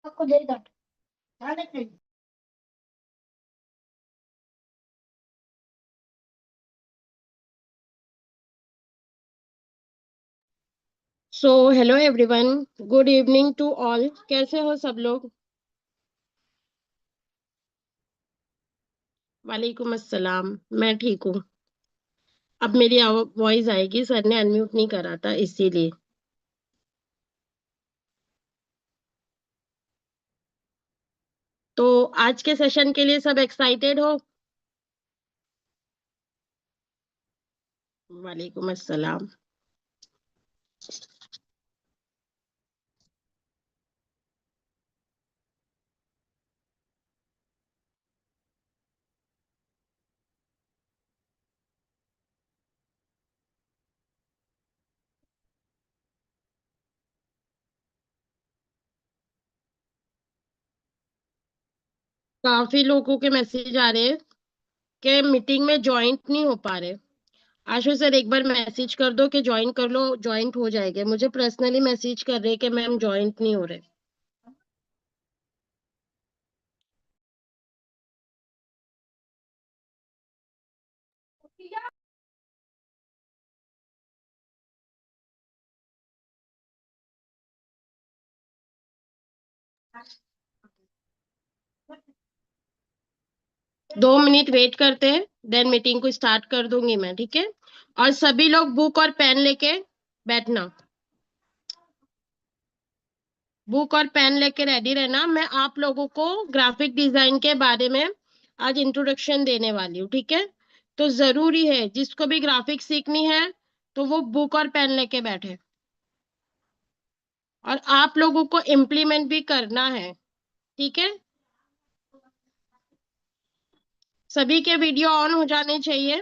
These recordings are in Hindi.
आपको दे दो ध्यान रखना। So hello everyone, good evening to all. कैसे हो सब लोग? वालेकुम अस्सलाम। मैं ठीक हूँ। अब मेरी वॉइस आएगी, सर ने अनम्यूट नहीं करा था इसीलिए। तो आज के सेशन के लिए सब एक्साइटेड हो? वालेकुम अस्सलाम। काफी लोगों के मैसेज आ रहे हैं कि मीटिंग में ज्वाइंट नहीं हो पा रहे। आशु सर एक बार मैसेज कर दो कि ज्वाइन कर लो, ज्वाइंट हो जाएगा। मुझे पर्सनली मैसेज कर रहे हैं कि मैम ज्वाइंट नहीं हो रहे। 2 मिनट वेट करते हैं, देन मीटिंग को स्टार्ट कर दूंगी मैं, ठीक है? और सभी लोग बुक और पेन लेके बैठना। बुक और पेन लेके रेडी रहना। मैं आप लोगों को ग्राफिक डिजाइन के बारे में आज इंट्रोडक्शन देने वाली हूँ, ठीक है? तो जरूरी है जिसको भी ग्राफिक सीखनी है तो वो बुक और पेन लेके बैठे। और आप लोगों को इम्प्लीमेंट भी करना है, ठीक है? सभी के वीडियो ऑन हो जाने चाहिए।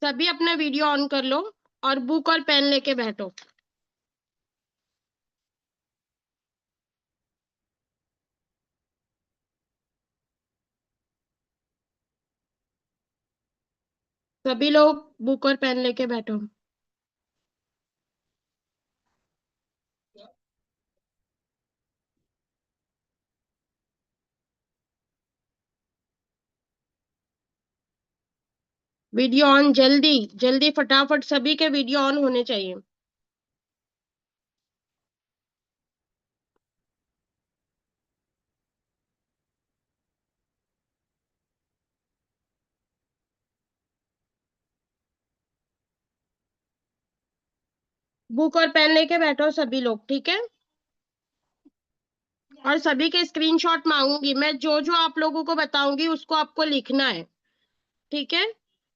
सभी अपना वीडियो ऑन कर लो और बुक और पेन लेके बैठो। सभी लोग बुक और पेन लेके बैठो। वीडियो ऑन, जल्दी जल्दी फटाफट सभी के वीडियो ऑन होने चाहिए। बुक और पेन लेके बैठो सभी लोग, ठीक है? और सभी के स्क्रीनशॉट मांगूंगी मैं। जो जो आप लोगों को बताऊंगी उसको आपको लिखना है, ठीक है?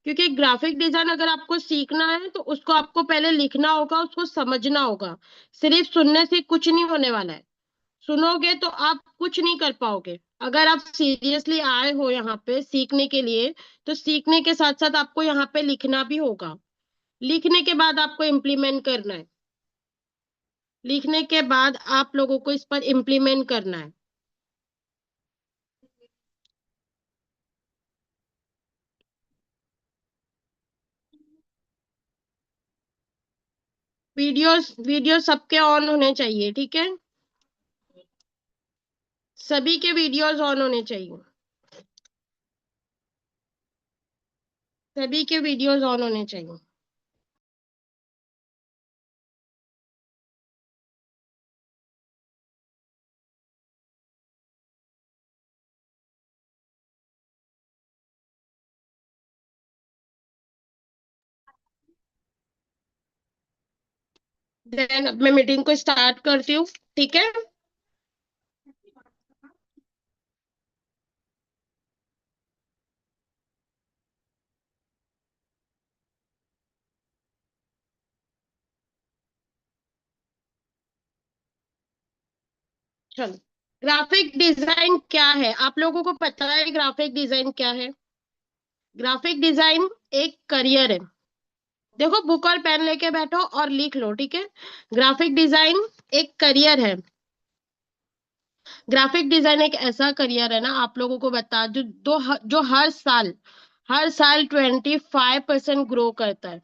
क्योंकि ग्राफिक डिजाइन अगर आपको सीखना है तो उसको आपको पहले लिखना होगा, उसको समझना होगा। सिर्फ सुनने से कुछ नहीं होने वाला है। सुनोगे तो आप कुछ नहीं कर पाओगे। अगर आप सीरियसली आए हो यहाँ पे सीखने के लिए, तो सीखने के साथ साथ आपको यहाँ पे लिखना भी होगा। लिखने के बाद आपको इम्प्लीमेंट करना है। लिखने के बाद आप लोगों को इस पर इम्प्लीमेंट करना है। वीडियोस वीडियो सबके ऑन होने चाहिए, ठीक है? सभी के वीडियोस ऑन होने चाहिए। सभी के वीडियोस ऑन होने चाहिए। देन अब मैं मीटिंग को स्टार्ट करती हूँ, ठीक है? चलो। ग्राफिक डिजाइन क्या है? आप लोगों को पता है ग्राफिक डिजाइन क्या है? ग्राफिक डिजाइन एक करियर है। देखो, बुक और पेन लेके बैठो और लिख लो, ठीक है? ग्राफिक डिजाइन एक करियर है। ग्राफिक डिजाइन एक ऐसा करियर है ना, आप लोगों को बता जो हर साल 25% ग्रो करता है।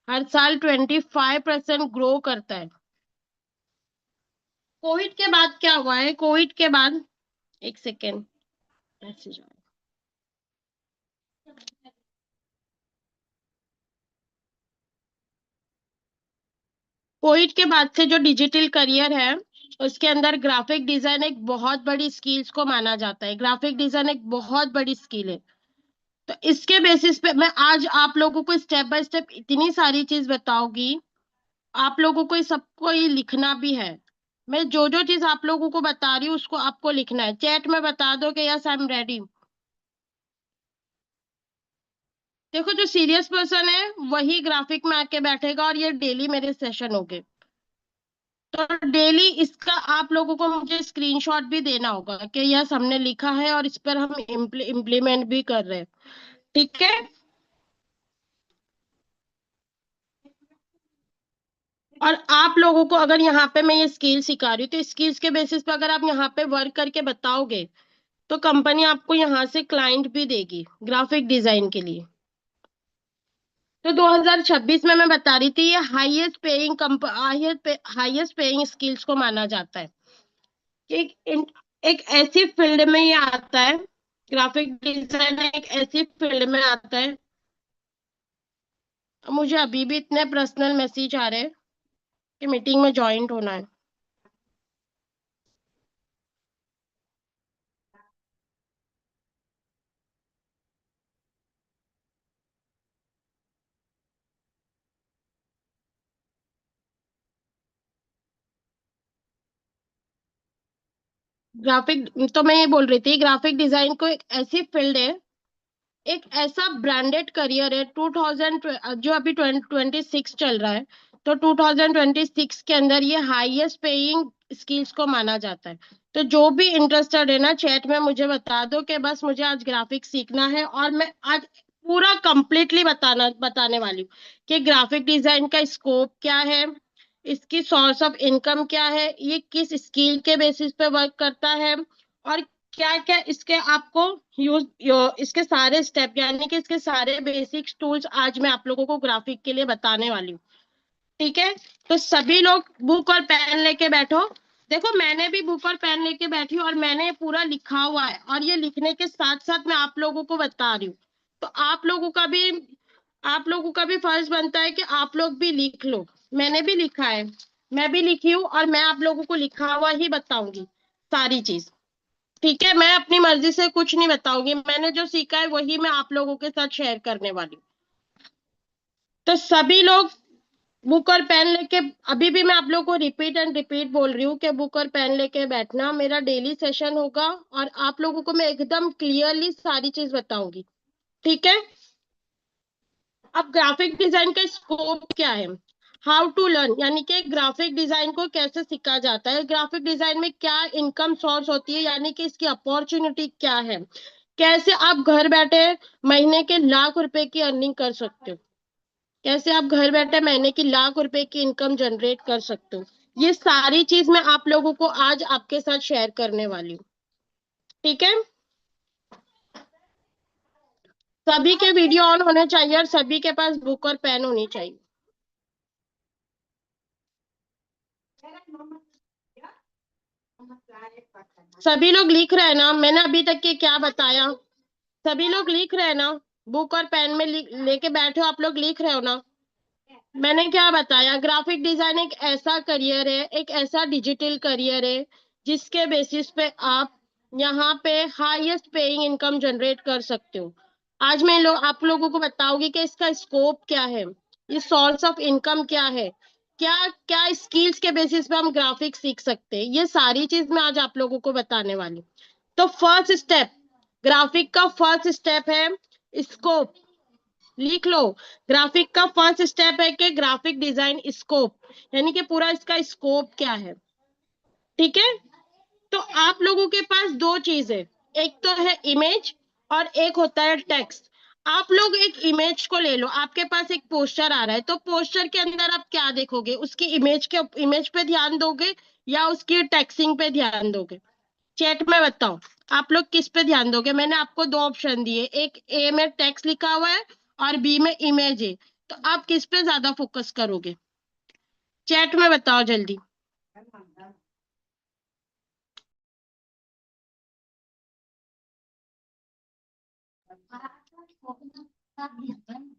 हर साल 25% ग्रो करता है। कोविड के बाद क्या हुआ है, कोविड के बाद, एक सेकेंड, मैसेज आया। कोविड के बाद से जो डिजिटल करियर है, उसके अंदर ग्राफिक डिजाइन एक बहुत बड़ी स्किल्स को माना जाता है। ग्राफिक डिजाइन एक बहुत बड़ी स्किल है। तो इसके बेसिस पे मैं आज आप लोगों को स्टेप बाय स्टेप इतनी सारी चीज बताऊंगी। आप लोगों को ये सबको ये लिखना भी है। मैं जो जो चीज आप लोगों को बता रही हूँ उसको आपको लिखना है। चैट में बता दो कि यस आई एम रेडी। देखो, जो सीरियस पर्सन है वही ग्राफिक में आके बैठेगा, और ये डेली मेरे सेशन होंगे। तो डेली इसका आप लोगों को मुझे स्क्रीनशॉट भी देना होगा कि यस हमने लिखा है और इस पर हम इम्प्लीमेंट भी कर रहे हैं। ठीक है। और आप लोगों को अगर यहाँ पे मैं ये स्किल सिखा रही हूँ तो स्किल्स के बेसिस पे अगर आप यहाँ पे वर्क करके बताओगे तो कंपनी आपको यहाँ से क्लाइंट भी देगी ग्राफिक डिजाइन के लिए। तो 2026 में मैं बता रही थी, ये हाईएस्ट पेइंग स्किल्स को माना जाता है। एक ऐसी फील्ड में ये आता है, ग्राफिक डिजाइन एक ऐसी फील्ड में आता है। मुझे अभी भी इतने पर्सनल मैसेज आ रहे हैं कि मीटिंग में ज्वाइंट होना है। ग्राफिक, तो मैं ये बोल रही थी, ग्राफिक डिजाइन को एक ऐसी फील्ड है, एक ऐसा ब्रांडेड करियर है। 2000 जो अभी 2026 चल रहा है, तो 2026 के अंदर ये हाईएस्ट पेइंग स्किल्स को माना जाता है। तो जो भी इंटरेस्टेड है ना, चैट में मुझे बता दो कि बस मुझे आज ग्राफिक सीखना है, और मैं आज पूरा कंप्लीटली बताने वाली हूँ कि ग्राफिक डिजाइन का स्कोप क्या है, इसकी सोर्स ऑफ इनकम क्या है, ये किस स्किल के बेसिस पे वर्क करता है, और क्या क्या इसके आपको इसके सारे स्टेप, यानी कि इसके सारे बेसिक टूल्स आज मैं आप लोगों को ग्राफिक के लिए बताने वाली हूँ। ठीक है। तो सभी लोग बुक और पेन लेके बैठो। देखो, मैंने भी बुक और पेन लेके बैठी हूँ और मैंने पूरा लिखा हुआ है, और ये लिखने के साथ साथ मैं आप लोगों को बता रही हूँ। तो आप लोगों का भी फर्ज बनता है कि आप लोग भी लिख लो। मैंने भी लिखा है, मैं भी लिखी हूँ, और मैं आप लोगों को लिखा हुआ ही बताऊंगी सारी चीज। ठीक है। मैं अपनी मर्जी से कुछ नहीं बताऊंगी, मैंने जो सीखा है वही मैं आप लोगों के साथ शेयर करने वाली हूँ। तो सभी लोग बुक और पेन लेके, अभी भी मैं आप लोगों को रिपीट एंड रिपीट बोल रही हूँ कि बुक और पेन लेके बैठना, मेरा डेली सेशन होगा, और आप लोगों को मैं एकदम क्लियरली सारी चीज बताऊंगी। ठीक है। अब ग्राफिक डिजाइन का स्कोप क्या है, हाउ टू लर्न, यानी कि ग्राफिक डिजाइन को कैसे सीखा जाता है, ग्राफिक डिजाइन में क्या इनकम सोर्स होती है, यानी कि इसकी अपॉर्चुनिटी क्या है, कैसे आप घर बैठे महीने के लाख रुपए की अर्निंग कर सकते हो, कैसे आप घर बैठे महीने की लाख रुपए की इनकम जनरेट कर सकते हो। ये सारी चीज मैं आप लोगों को आज आपके साथ शेयर करने वाली हूँ। ठीक है। सभी के वीडियो ऑन होने चाहिए और सभी के पास बुक और पेन होनी चाहिए। सभी लोग लिख रहे हैं ना, मैंने अभी तक के क्या बताया? सभी लोग लिख रहे हैं ना? बुक और पेन में लेके बैठे हो, आप लोग लिख रहे हो ना? मैंने क्या बताया? ग्राफिक डिजाइन एक ऐसा करियर है, एक ऐसा डिजिटल करियर है जिसके बेसिस पे आप यहाँ पे हाईएस्ट पेइंग इनकम जनरेट कर सकते हो। आज मैं आप लोगों को बताऊंगी कि इसका स्कोप क्या है, ये सोर्स ऑफ इनकम क्या है, क्या क्या स्किल्स के बेसिस पे हम ग्राफिक सीख सकते हैं, ये सारी चीज मैं आज आप लोगों को बताने वाली हूँ। तो फर्स्ट स्टेप, ग्राफिक का फर्स्ट स्टेप है स्कोप। लिख लो। ग्राफिक का फर्स्ट स्टेप है कि ग्राफिक डिजाइन स्कोप, यानी कि पूरा इसका स्कोप क्या है। ठीक है। तो आप लोगों के पास दो चीज है, एक तो है इमेज और एक होता है टेक्स्ट। आप लोग एक इमेज को ले लो, आपके पास एक पोस्टर आ रहा है, तो पोस्टर के अंदर आप क्या देखोगे? उसकी इमेज पे ध्यान दोगे या उसकी टेक्सिंग पे ध्यान दोगे? चैट में बताओ, आप लोग किस पे ध्यान दोगे? मैंने आपको दो ऑप्शन दिए, एक ए में टेक्स्ट लिखा हुआ है और बी में इमेज है, तो आप किस पे ज्यादा फोकस करोगे? चैट में बताओ जल्दी।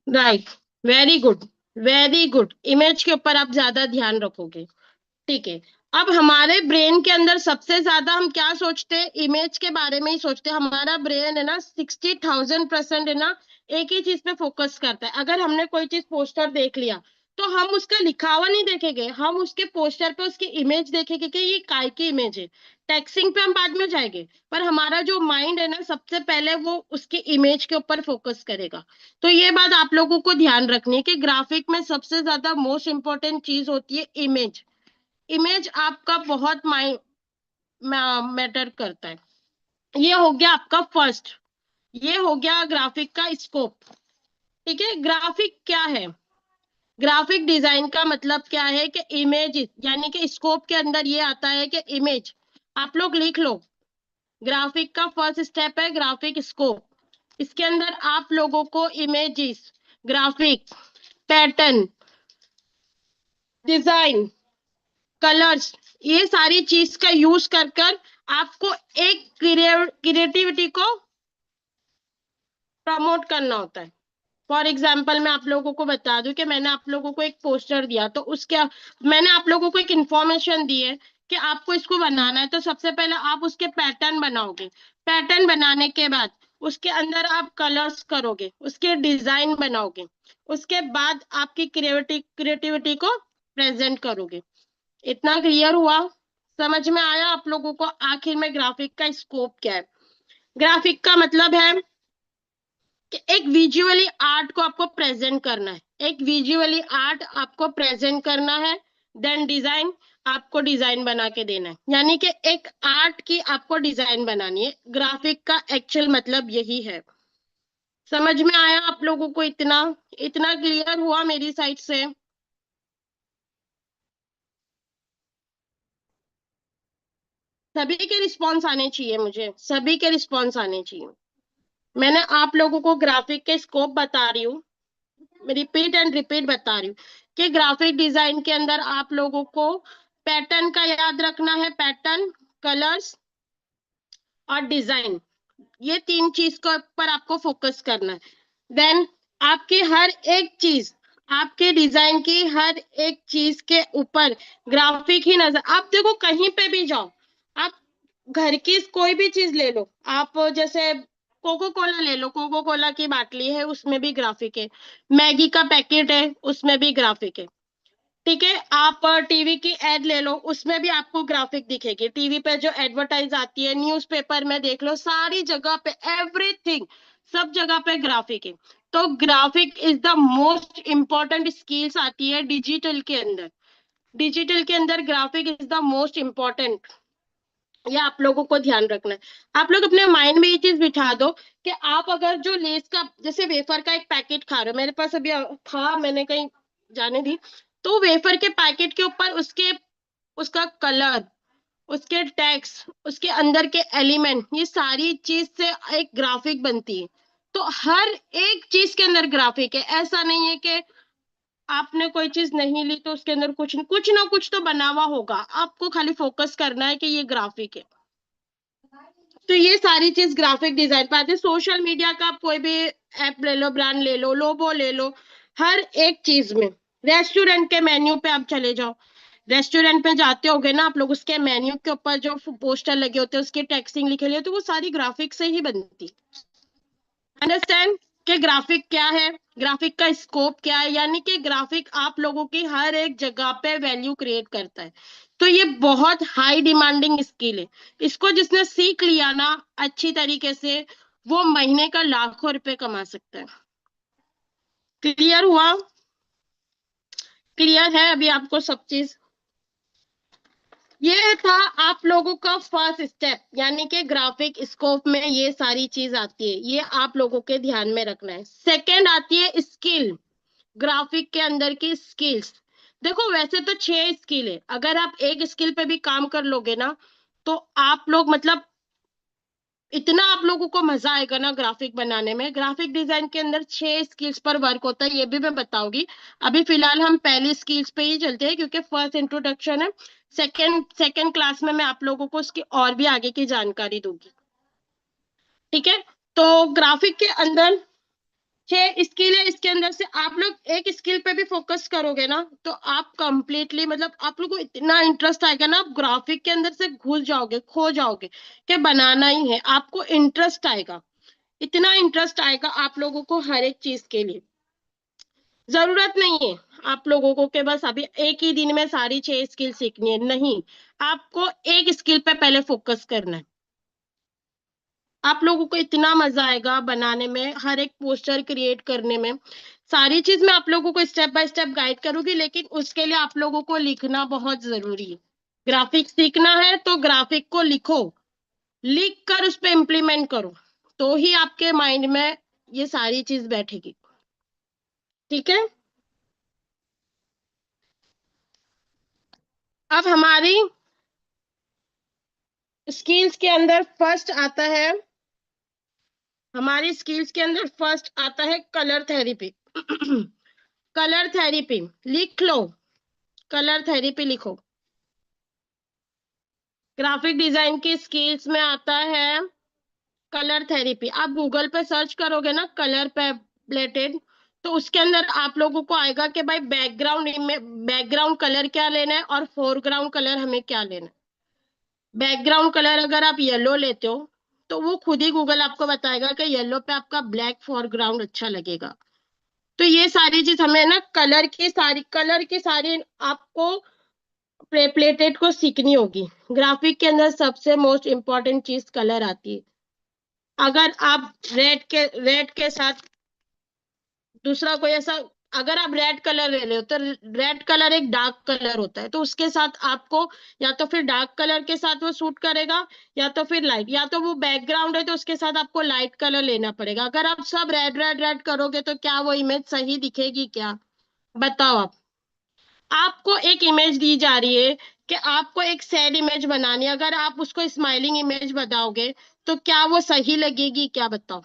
Right, very good, very good. Image के ऊपर आप ज्यादा ध्यान रखोगे। ठीक है। अब हमारे ब्रेन के अंदर सबसे ज्यादा हम क्या सोचते हैं? इमेज के बारे में ही सोचते हैं। हमारा ब्रेन है ना 60,000% है ना एक ही चीज पे फोकस करता है। अगर हमने कोई चीज पोस्टर देख लिया तो हम उसका लिखा हुआ नहीं देखेंगे, हम उसके पोस्टर पे उसकी इमेज देखेंगे कि ये काय की इमेज है। टेक्सिंग पे हम बाद में जाएंगे, पर हमारा जो माइंड है ना सबसे पहले वो उसकी इमेज के ऊपर फोकस करेगा। तो ये बात आप लोगों को ध्यान रखनी है कि ग्राफिक में सबसे ज्यादा मोस्ट इंपॉर्टेंट चीज होती है इमेज। इमेज आपका बहुत मैटर करता है। ये हो गया आपका फर्स्ट। ये हो गया ग्राफिक का स्कोप। ठीक है। ग्राफिक क्या है? ग्राफिक डिजाइन का मतलब क्या है कि इमेज, यानी कि स्कोप के अंदर ये आता है कि इमेज। आप लोग लिख लो, ग्राफिक का फर्स्ट स्टेप है ग्राफिक स्कोप। इसके अंदर आप लोगों को images, graphic, pattern, design, colours, ये सारी चीज का यूज कर कर आपको एक क्रिएटिविटी को प्रमोट करना होता है। फॉर एग्जाम्पल मैं आप लोगों को बता दूं कि मैंने आप लोगों को एक पोस्टर दिया, तो उसके मैंने आप लोगों को एक इंफॉर्मेशन दी है कि आपको इसको बनाना है। तो सबसे पहले आप उसके पैटर्न बनाओगे। पैटर्न बनाने के बाद उसके अंदर आप कलर्स करोगे, उसके डिजाइन बनाओगे, उसके बाद आपकी क्रिएटिविटी को प्रेजेंट करोगे। इतना क्लियर हुआ? समझ में आया आप लोगों को आखिर में ग्राफिक का स्कोप क्या है? ग्राफिक का मतलब है कि एक विजुअली आर्ट को आपको प्रेजेंट करना है। एक विजुअली आर्ट आपको प्रेजेंट करना है। देन डिजाइन, आपको डिजाइन बना के देना है, यानी कि एक आर्ट की आपको डिजाइन बनानी है। ग्राफिक का एक्चुअल मतलब यही है। समझ में आया आप लोगों को? इतना इतना क्लियर हुआ मेरी साइड से? सभी के रिस्पॉन्स आने चाहिए, मुझे सभी के रिस्पॉन्स आने चाहिए। मैंने आप लोगों को ग्राफिक के स्कोप बता रही हूँ, रिपीट एंड रिपीट बता रही हूँ कि ग्राफिक डिजाइन के अंदर आप लोगों को पैटर्न का याद रखना है। पैटर्न, कलर्स और डिजाइन, ये तीन चीज के ऊपर आपको फोकस करना है। देन आपकी हर एक चीज, आपके डिजाइन की हर एक चीज के ऊपर ग्राफिक ही नजर। आप देखो कहीं पे भी जाओ, आप घर की कोई भी चीज ले लो, आप जैसे कोको कोला ले लो, कोको कोला की बाटली है उसमें भी ग्राफिक है। मैगी का पैकेट है उसमें भी ग्राफिक है। ठीक है। आप टीवी की एड ले लो, उसमें भी आपको ग्राफिक दिखेगी। टीवी पे जो एडवर्टाइज आती है, न्यूज़पेपर में देख लो, सारी जगह पे एवरीथिंग, सब जगह पे ग्राफिक है। तो graphic is the most important skills आती है डिजिटल के अंदर। डिजिटल के अंदर graphic is the most important. ये आप लोगों को ध्यान रखना है। आप लोग अपने माइंड में ये चीज बिठा दो कि आप अगर जो लेस का, जैसे वेफर का एक पैकेट खा रहे हो, मेरे पास अभी था, मैंने कहीं जाने दी, तो वेफर के पैकेट के ऊपर उसके, उसका कलर, उसके टेक्स्ट, उसके अंदर के एलिमेंट, ये सारी चीज से एक ग्राफिक बनती है। तो हर एक चीज के अंदर ग्राफिक है। ऐसा नहीं है कि आपने कोई चीज नहीं ली तो उसके अंदर कुछ ना कुछ तो बना हुआ होगा। आपको खाली फोकस करना है कि ये ग्राफिक है। तो ये सारी चीज ग्राफिक डिजाइन पे आती है। सोशल मीडिया का आप कोई भी ऐप ले लो, ब्रांड ले लो, लोगो ले लो, हर एक चीज में। रेस्टोरेंट के मेन्यू पे आप चले जाओ, रेस्टोरेंट में जाते होगे ना आप लोग, उसके मेन्यू के ऊपर जो पोस्टर लगे होते हैं, उसकी टेक्सिंग लिखे होती है, तो वो सारी ग्राफिक से ही बनती। अंडरस्टैंड कि ग्राफिक क्या है, ग्राफिक का स्कोप क्या है? यानी कि ग्राफिक आप लोगों की हर एक जगह पे वैल्यू क्रिएट करता है। तो ये बहुत हाई डिमांडिंग स्किल है। इसको जिसने सीख लिया ना अच्छी तरीके से, वो महीने का लाखों रुपए कमा सकता है। क्लियर हुआ? क्लियर है अभी आपको सब चीज? ये था आप लोगों का फर्स्ट स्टेप, यानी कि ग्राफिक स्कोप में ये सारी चीज आती है। ये आप लोगों के ध्यान में रखना है। सेकंड आती है स्किल। ग्राफिक के अंदर की स्किल्स, देखो वैसे तो 6 स्किल है। अगर आप एक स्किल पे भी काम कर लोगे ना, तो आप लोग मतलब इतना आप लोगों को मजा आएगा ना ग्राफिक बनाने में। ग्राफिक डिजाइन के अंदर 6 स्किल्स पर वर्क होता है, ये भी मैं बताऊंगी। अभी फिलहाल हम पहली स्किल्स पे ही चलते हैं क्योंकि फर्स्ट इंट्रोडक्शन है। सेकंड सेकंड क्लास में मैं आप लोगों को उसकी और भी आगे की जानकारी दूंगी। ठीक है। तो ग्राफिक के अंदर 6 स्किल है, इसके अंदर से आप लोग एक स्किल पे भी फोकस करोगे ना तो आप कंप्लीटली मतलब आप लोग को इतना इंटरेस्ट आएगा ना, आप ग्राफिक के अंदर से घुस जाओगे, खो जाओगे कि बनाना ही है। आपको इंटरेस्ट आएगा, इतना इंटरेस्ट आएगा आप लोगों को हर एक चीज के लिए। जरूरत नहीं है आप लोगों को कि बस अभी एक ही दिन में सारी 6 स्किल सीखनी है, नहीं। आपको एक स्किल पे पहले फोकस करना है। आप लोगों को इतना मजा आएगा बनाने में, हर एक पोस्टर क्रिएट करने में। सारी चीज मैं आप लोगों को स्टेप बाय स्टेप गाइड करूंगी, लेकिन उसके लिए आप लोगों को लिखना बहुत जरूरी है। ग्राफिक सीखना है तो ग्राफिक को लिखो, लिख कर उस पर इम्प्लीमेंट करो, तो ही आपके माइंड में ये सारी चीज बैठेगी। ठीक है। अब हमारी स्किल्स के अंदर फर्स्ट आता है, हमारी स्किल्स के अंदर फर्स्ट आता है कलर थेरेपी। कलर थेरेपी लिख लो, कलर थेरेपी लिखो। ग्राफिक डिजाइन की स्किल्स में आता है कलर थेरेपी। आप गूगल पे सर्च करोगे ना कलर पे रिलेटेड, तो उसके अंदर आप लोगों को आएगा कि भाई बैकग्राउंड कलर क्या लेना है और फोरग्राउंड कलर हमें क्या लेना है। बैकग्राउंड कलर अगर आप येलो लेते हो तो वो खुद ही गूगल आपको बताएगा कि येलो पे आपका ब्लैक फोरग्राउंड अच्छा लगेगा। तो ये सारी चीज हमें ना कलर की सारी आपको प्लेटेड को सीखनी होगी। ग्राफिक के अंदर सबसे मोस्ट इम्पोर्टेंट चीज कलर आती है। अगर आप रेड के साथ दूसरा कोई ऐसा, अगर आप रेड कलर ले रहे हो तो रेड कलर एक डार्क कलर होता है, तो उसके साथ आपको या तो फिर डार्क कलर के साथ वो सूट करेगा, या तो फिर लाइट, या तो वो बैकग्राउंड है तो उसके साथ आपको लाइट कलर लेना पड़ेगा। अगर आप सब रेड रेड रेड करोगे तो क्या वो इमेज सही दिखेगी क्या? बताओ आप। आपको एक इमेज दी जा रही है कि आपको एक सैड इमेज बनानी है, अगर आप उसको स्माइलिंग इमेज बनाओगे तो क्या वो सही लगेगी क्या? बताओ,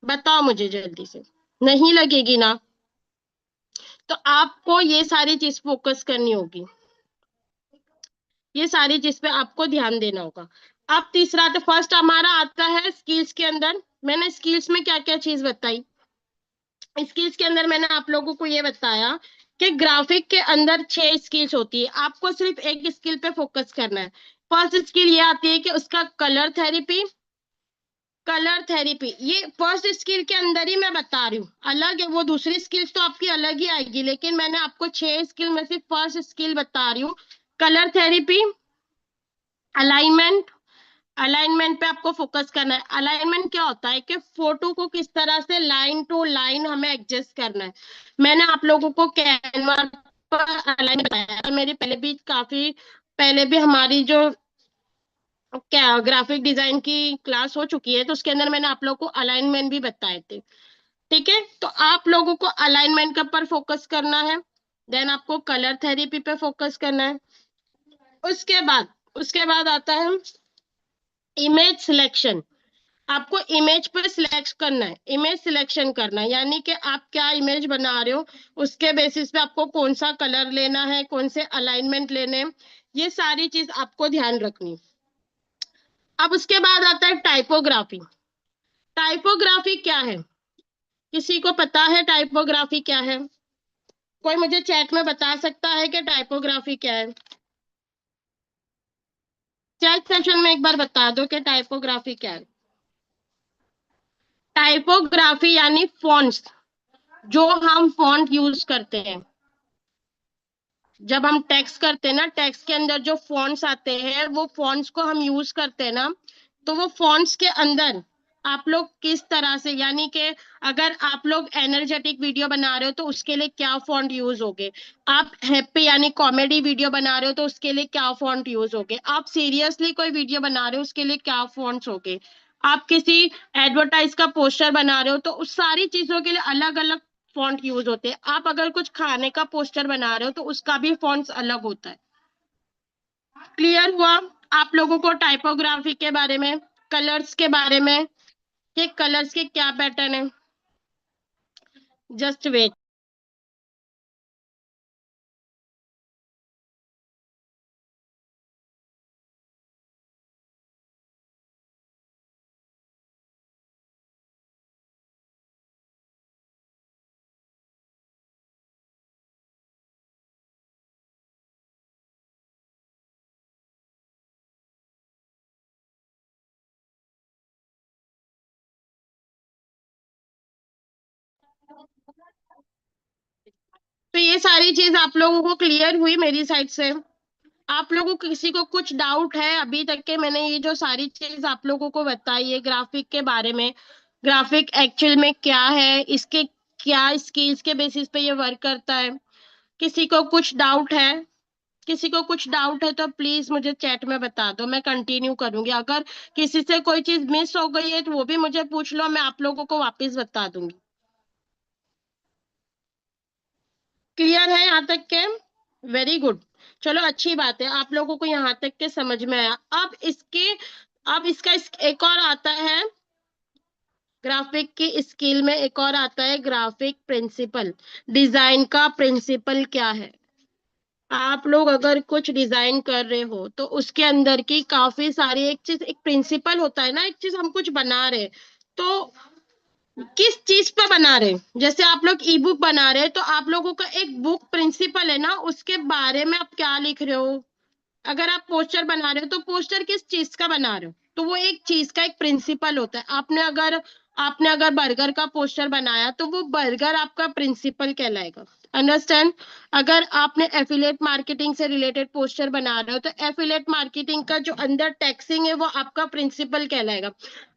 बताओ मुझे जल्दी से। नहीं लगेगी ना। तो आपको ये सारी चीज फोकस करनी होगी, ये सारी चीज पे आपको ध्यान देना होगा। अब तीसरा, तो फर्स्ट हमारा आता है स्किल्स के अंदर। मैंने स्किल्स में क्या क्या चीज बताई? स्किल्स के अंदर मैंने आप लोगों को ये बताया कि ग्राफिक के अंदर 6 स्किल्स होती है, आपको सिर्फ एक स्किल पे फोकस करना है। फर्स्ट स्किल ये आती है कि उसका कलर थेरेपी। कलर थेरेपी ये फर्स्ट स्किल के अंदर ही मैं बता रही हूँ, अलग है वो, दूसरी स्किल्स तो आपकी अलग ही आएगी, लेकिन मैंने आपको 6 स्किल में से फर्स्ट स्किल बता रही हूँ। Colour therapy. अलाइनमेंट। अलाइनमेंट पे आपको फोकस करना है। अलाइनमेंट क्या होता है कि फोटो को किस तरह से लाइन टू लाइन हमें एडजस्ट करना है। मैंने आप लोगों को कैनवा पर अलाइन बताया, मेरी पहले भी हमारी जो क्या ग्राफिक डिजाइन की क्लास हो चुकी है, तो उसके अंदर मैंने आप लोगों को अलाइनमेंट भी बताए थे। ठीक है, तो आप लोगों को अलाइनमेंट के ऊपर फोकस करना है, देन आपको कलर थेरेपी पे फोकस करना है। उसके बाद आता है इमेज सिलेक्शन। आपको इमेज पर सिलेक्ट करना है, इमेज सिलेक्शन करना है, यानी कि आप क्या इमेज बना रहे हो, उसके बेसिस पे आपको कौन सा कलर लेना है, कौन से अलाइनमेंट लेने हैं, ये सारी चीज आपको ध्यान रखनी है। अब उसके बाद आता है टाइपोग्राफी। टाइपोग्राफी क्या है? किसी को पता है टाइपोग्राफी क्या है? कोई मुझे चैट में बता सकता है कि टाइपोग्राफी क्या है? चैट सेशन में एक बार बता दो कि टाइपोग्राफी क्या है। टाइपोग्राफी यानी फॉन्ट्स, जो हम फॉन्ट यूज करते हैं जब हम टेक्स्ट करते हैं ना, टेक्स्ट के अंदर जो फॉन्ट्स आते हैं वो फॉन्ट्स को हम यूज करते हैं ना, तो वो फॉन्ट्स के अंदर आप लोग किस तरह से, यानी कि अगर आप लोग एनर्जेटिक वीडियो बना रहे हो तो उसके लिए क्या फॉन्ट यूज होगे, आप हैप्पी यानी कॉमेडी वीडियो बना रहे हो तो उसके लिए क्या फॉन्ट यूज होगे, आप सीरियसली कोई वीडियो बना रहे हो उसके लिए क्या फॉन्ट्स होगे, आप किसी एडवर्टाइज का पोस्टर बना रहे हो तो उस सारी चीजों के लिए अलग अलग फॉन्ट यूज होते हैं। आप अगर कुछ खाने का पोस्टर बना रहे हो तो उसका भी फॉन्ट्स अलग होता है। क्लियर हुआ आप लोगों को टाइपोग्राफी के बारे में, कलर्स के बारे में, कि कलर्स के क्या पैटर्न है? Just wait. तो ये सारी चीज आप लोगों को क्लियर हुई मेरी साइड से? आप लोगों को किसी को कुछ डाउट है अभी तक के? मैंने ये जो सारी चीज आप लोगों को बताई है ग्राफिक के बारे में, ग्राफिक एक्चुअल में क्या है, इसके क्या स्किल्स के बेसिस पे ये वर्क करता है, किसी को कुछ डाउट है? किसी को कुछ डाउट है तो प्लीज मुझे चैट में बता दो, मैं कंटिन्यू करूंगी। अगर किसी से कोई चीज मिस हो गई है तो वो भी मुझे पूछ लो, मैं आप लोगों को वापस बता दूंगी। क्लियर है यहाँ तक के? Very good. चलो अच्छी बात है, आप लोगों को यहाँ तक के समझ में आया। अब इसका एक और आता है, ग्राफिक की स्किल में एक और आता है ग्राफिक प्रिंसिपल। डिजाइन का प्रिंसिपल क्या है? आप लोग अगर कुछ डिजाइन कर रहे हो तो उसके अंदर की काफी सारी एक चीज, एक प्रिंसिपल होता है ना, एक चीज हम कुछ बना रहे हैं, तो किस चीज पे बना रहे हैं? जैसे आप लोग ई बुक बना रहे हैं तो आप लोगों का एक बुक प्रिंसिपल है ना, उसके बारे में आप क्या लिख रहे हो? अगर आप पोस्टर बना रहे हो तो पोस्टर किस चीज का बना रहे हो, तो वो एक चीज का एक प्रिंसिपल होता है। आपने अगर बर्गर का पोस्टर बनाया तो वो बर्गर आपका प्रिंसिपल कहलाएगा। अंडरस्टैंड? अगर आपने एफिलिएट मार्केटिंग से रिलेटेड पोस्टर बना रहे हो तो एफिलिएट मार्केटिंग का जो अंदर टैक्सिंग है वो आपका प्रिंसिपल कहलाएगा।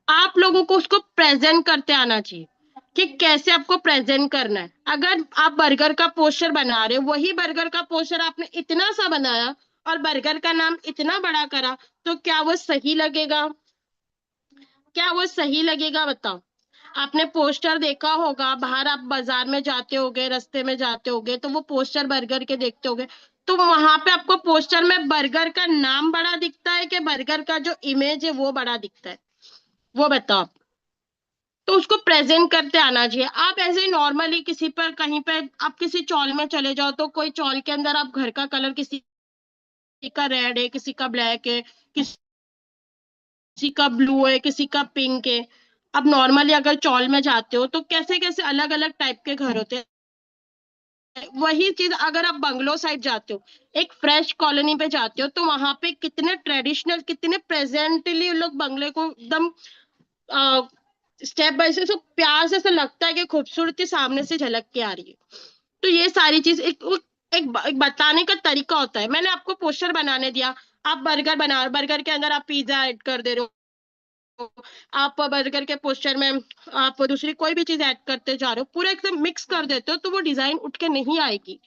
आप लोगों को उसको प्रेजेंट करते आना चाहिए कि कैसे आपको प्रेजेंट करना है। अगर आप बर्गर का पोस्टर बना रहे हो, वही बर्गर का पोस्टर आपने इतना सा बनाया और बर्गर का नाम इतना बड़ा करा, तो क्या वो सही लगेगा? क्या वो सही लगेगा बताओ? आपने पोस्टर देखा होगा, बाहर आप बाजार में जाते होगे, रास्ते में जाते होगे तो वो पोस्टर बर्गर के देखते होगे, तो वहां पे आपको पोस्टर में बर्गर का नाम बड़ा दिखता है कि बर्गर का जो इमेज है वो बड़ा दिखता है? वो बताओ आप। तो उसको प्रेजेंट करते आना चाहिए। आप ऐसे नॉर्मली किसी पर कहीं पे आप किसी चौल में चले जाओ तो कोई चौल के अंदर आप घर का कलर, किसी का रेड है, किसी का ब्लैक है, किसी का ब्लू है, किसी का पिंक है। अब नॉर्मली अगर चौल में जाते हो तो कैसे कैसे अलग अलग टाइप के घर होते हैं। वही चीज अगर आप बंगलो साइड जाते हो, एक फ्रेश कॉलोनी पे जाते हो, तो वहां पे कितने ट्रेडिशनल, कितने प्रेजेंटली लोग बंगले को एकदम स्टेप बाय स्टेप सब प्यार से, ऐसा लगता है कि खूबसूरती सामने से झलक के आ रही है। तो ये सारी चीज एक बताने का तरीका होता है। मैंने आपको पोस्टर बनाने दिया, आप बर्गर बना, बर्गर के अंदर आप पिज्जा ऐड कर दे रहे हो, आप बर्गर के पोस्टर में आप दूसरी कोई भी चीज ऐड करते जा रहे हो, पूरा एकदम मिक्स कर देते हो, तो वो डिजाइन उठ के नहीं आएगी।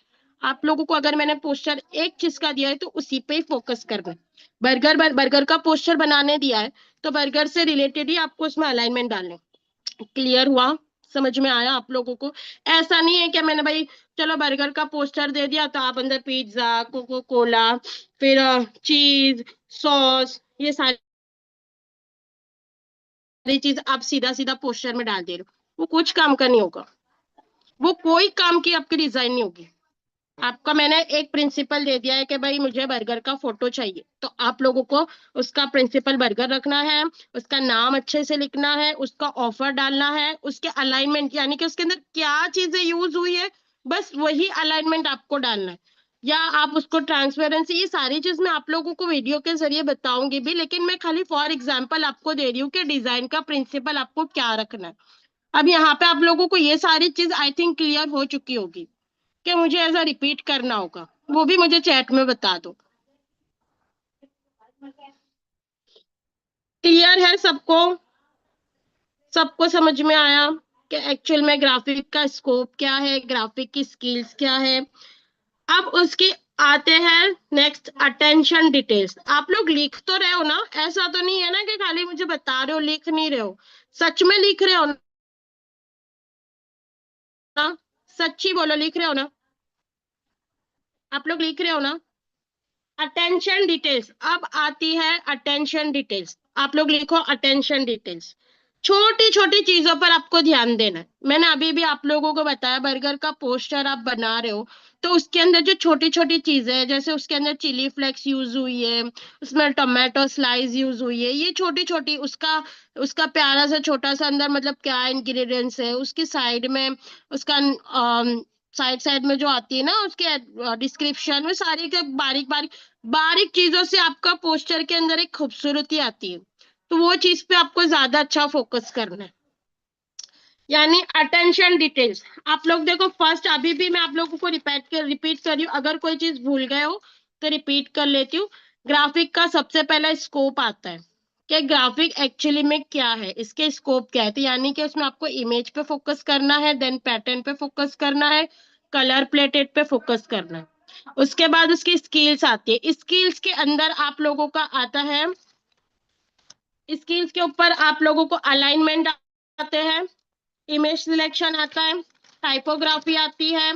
आप लोगों को अगर मैंने पोस्टर एक चीज का दिया है तो उसी पे ही फोकस करना है। बर्गर का पोस्टर बनाने दिया है तो बर्गर से रिलेटेड ही आपको उसमें अलाइनमेंट डालने। क्लियर हुआ? समझ में आया आप लोगों को? ऐसा नहीं है कि मैंने भाई चलो बर्गर का पोस्टर दे दिया तो आप अंदर पिज्जा, कोको कोला, फिर चीज, सॉस, ये सारी चीज आप सीधा सीधा पोस्टर में डाल दे रहे हो, वो कुछ काम का नहीं होगा। वो कोई काम की आपकी डिजाइन नहीं होगी। आपका मैंने एक प्रिंसिपल दे दिया है कि भाई मुझे बर्गर का फोटो चाहिए, तो आप लोगों को उसका प्रिंसिपल बर्गर रखना है, उसका नाम अच्छे से लिखना है, उसका ऑफर डालना है, उसके अलाइनमेंट यानी कि उसके अंदर क्या चीजें यूज हुई है, बस वही अलाइनमेंट आपको डालना है। या आप उसको ट्रांसपेरेंसी, ये सारी चीज मैं आप लोगों को वीडियो के जरिए बताऊंगी भी, लेकिन मैं खाली फॉर एग्जाम्पल आपको दे रही हूँ कि डिजाइन का प्रिंसिपल आपको क्या रखना है। अब यहाँ पे आप लोगों को ये सारी चीज आई थिंक क्लियर हो चुकी होगी कि मुझे ऐसा रिपीट करना होगा, वो भी मुझे चैट में बता दो। क्लियर है सबको? सबको समझ में आया कि एक्चुअल में ग्राफिक का स्कोप क्या है, ग्राफिक की स्किल्स क्या है? अब उसके आते हैं नेक्स्ट, अटेंशन डिटेल्स। आप लोग लिख तो रहे हो ना? ऐसा तो नहीं है ना कि खाली मुझे बता रहे हो लिख नहीं रहे हो? सच में लिख रहे हो ना? सच्ची बोलो, लिख रहे हो ना? आप लोग लिख रहे हो ना? अटेंशन डिटेल्स, अब आती है अटेंशन डिटेल्स। आप लोग लिखो अटेंशन डिटेल्स। छोटी छोटी चीजों पर आपको ध्यान देना है। मैंने अभी भी आप लोगों को बताया, बर्गर का पोस्टर आप बना रहे हो तो उसके अंदर जो छोटी छोटी चीजें हैं, जैसे उसके अंदर चिली फ्लेक्स यूज हुई है, उसमें टोमेटो स्लाइस यूज हुई है, ये छोटी छोटी उसका उसका प्यारा सा छोटा सा अंदर मतलब क्या इंग्रेडिएंट्स है उसकी साइड में, उसका साइड साइड में जो आती है ना उसके डिस्क्रिप्शन में, सारी के बारीक बारीक बारीक चीजों से आपका पोस्टर के अंदर एक खूबसूरती आती है। तो वो चीज पे आपको ज्यादा अच्छा फोकस करना है। यानी अटेंशन डिटेल्स। आप लोग देखो, फर्स्ट अभी भी मैं आप लोगों को रिपीट कर रही हूँ, अगर कोई चीज भूल गए हो तो रिपीट कर लेती हूँ। ग्राफिक का सबसे पहला स्कोप आता है कि ग्राफिक एक्चुअली में क्या है, इसके स्कोप क्या है। तो यानी कि उसमें आपको इमेज पे फोकस करना है, देन पैटर्न पे फोकस करना है, कलर प्लेटेड पे फोकस करना है। उसके बाद उसकी स्किल्स आती है। स्किल्स के अंदर आप लोगों का आता है, स्किल्स के ऊपर आप लोगों को अलाइनमेंट आते हैं, इमेज सिलेक्शन आता है, टाइपोग्राफी आती है,